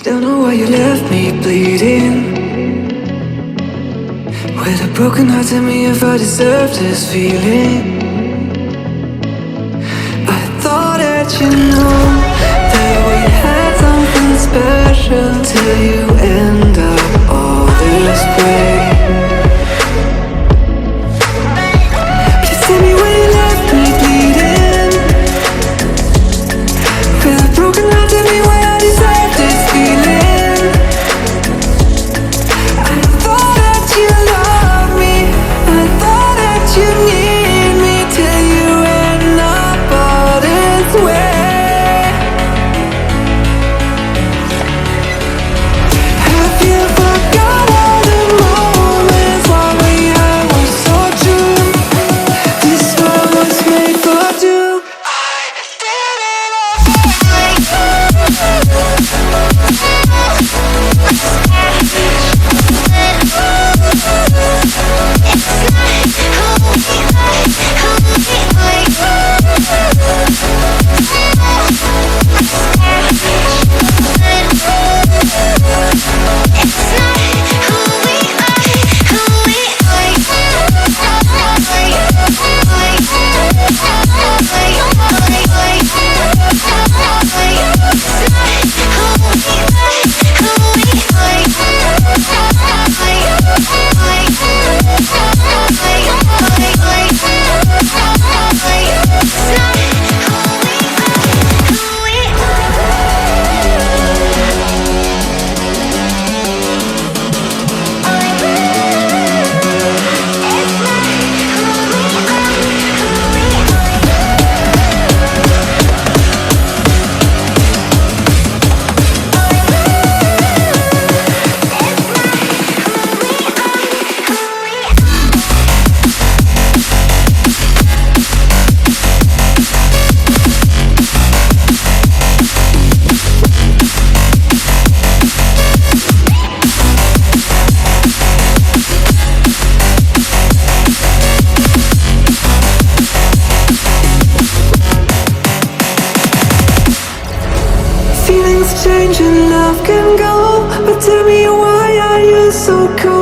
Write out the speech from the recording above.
Don't know why you left me bleeding. With a broken heart, tell me if I deserve this feeling. I thought that you know that we had something special till you end up all this way. Please tell me why you left me bleeding. With a broken heart, tell me why I deserve this feeling. I thought that you loved me, I thought that you need me till you end up all this way. Have you forgot all the moments while we had was so true? This world was made for two. I did it change and love can go, but tell me why are you so cold?